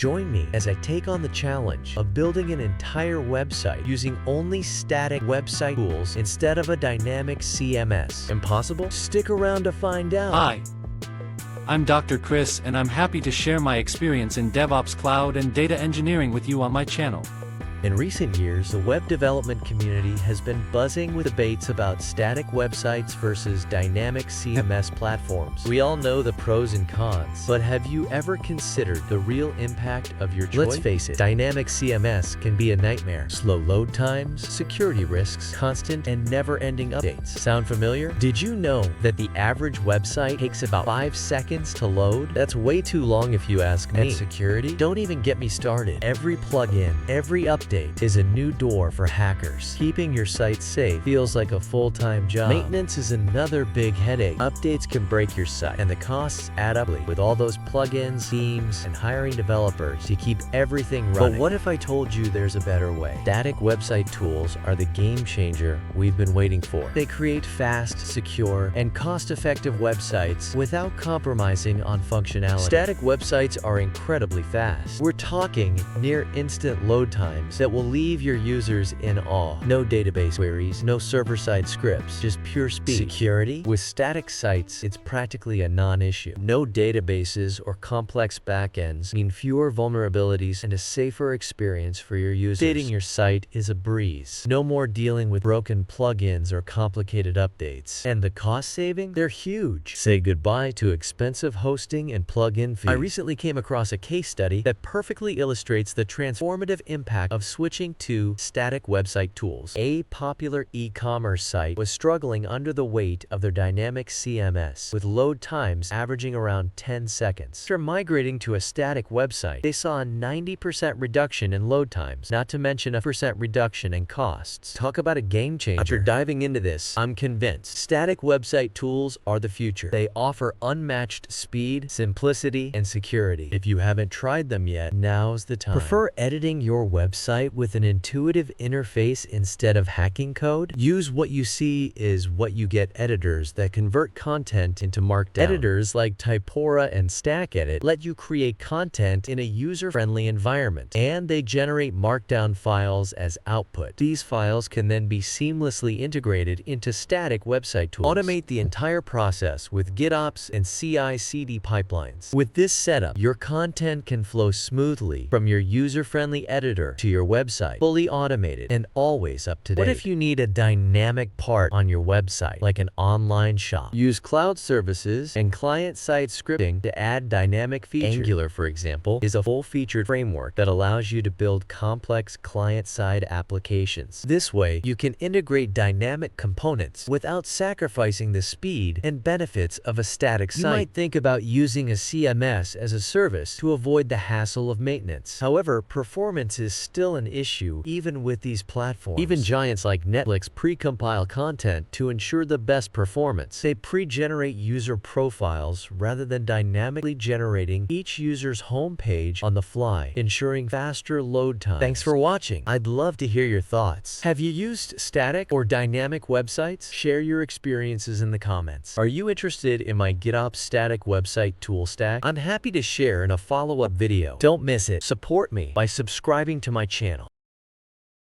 Join me as I take on the challenge of building an entire website using only static website tools instead of a dynamic CMS. Impossible? Stick around to find out. Hi, I'm Dr. Chris, and I'm happy to share my experience in DevOps Cloud and data engineering with you on my channel. In recent years, the web development community has been buzzing with debates about static websites versus dynamic CMS platforms. We all know the pros and cons, but have you ever considered the real impact of your choice? Let's face it, dynamic CMS can be a nightmare. Slow load times, security risks, constant and never-ending updates. Sound familiar? Did you know that the average website takes about 5 seconds to load? That's way too long if you ask me. And security? Don't even get me started. Every plugin, every update is a new door for hackers. Keeping your site safe feels like a full-time job. Maintenance is another big headache. Updates can break your site, and the costs add up with all those plugins, themes, and hiring developers to keep everything running. But what if I told you there's a better way? Static website tools are the game changer we've been waiting for. They create fast, secure, and cost-effective websites without compromising on functionality. Static websites are incredibly fast. We're talking near instant load times that will leave your users in awe. No database queries, no server-side scripts, just pure speed. Security? With static sites, it's practically a non-issue. No databases or complex backends mean fewer vulnerabilities and a safer experience for your users. Updating your site is a breeze. No more dealing with broken plugins or complicated updates. And the cost saving? They're huge. Say goodbye to expensive hosting and plugin fees. I recently came across a case study that perfectly illustrates the transformative impact of switching to static website tools. A popular e-commerce site was struggling under the weight of their dynamic CMS, with load times averaging around 10 seconds. After migrating to a static website, they saw a 90% reduction in load times, not to mention a % reduction in costs. Talk about a game changer. After diving into this, I'm convinced static website tools are the future. They offer unmatched speed, simplicity, and security. If you haven't tried them yet, now's the time. Prefer editing your website with an intuitive interface instead of hacking code? Use What You See Is What You Get editors that convert content into Markdown. Editors like Typora and StackEdit let you create content in a user-friendly environment, and they generate Markdown files as output. These files can then be seamlessly integrated into static website tools. Automate the entire process with GitOps and CI/CD pipelines. With this setup, your content can flow smoothly from your user-friendly editor to your website, fully automated and always up to date. What if you need a dynamic part on your website, like an online shop? Use cloud services and client-side scripting to add dynamic features. Angular, for example, is a full-featured framework that allows you to build complex client-side applications. This way, you can integrate dynamic components without sacrificing the speed and benefits of a static site. You might think about using a CMS as a service to avoid the hassle of maintenance. However, performance is still an issue even with these platforms. Even giants like Netflix pre-compile content to ensure the best performance. They pre-generate user profiles rather than dynamically generating each user's homepage on the fly, ensuring faster load times. Thanks for watching. I'd love to hear your thoughts. Have you used static or dynamic websites? Share your experiences in the comments. Are you interested in my GitOps static website tool stack? I'm happy to share in a follow-up video. Don't miss it. Support me by subscribing to my channel.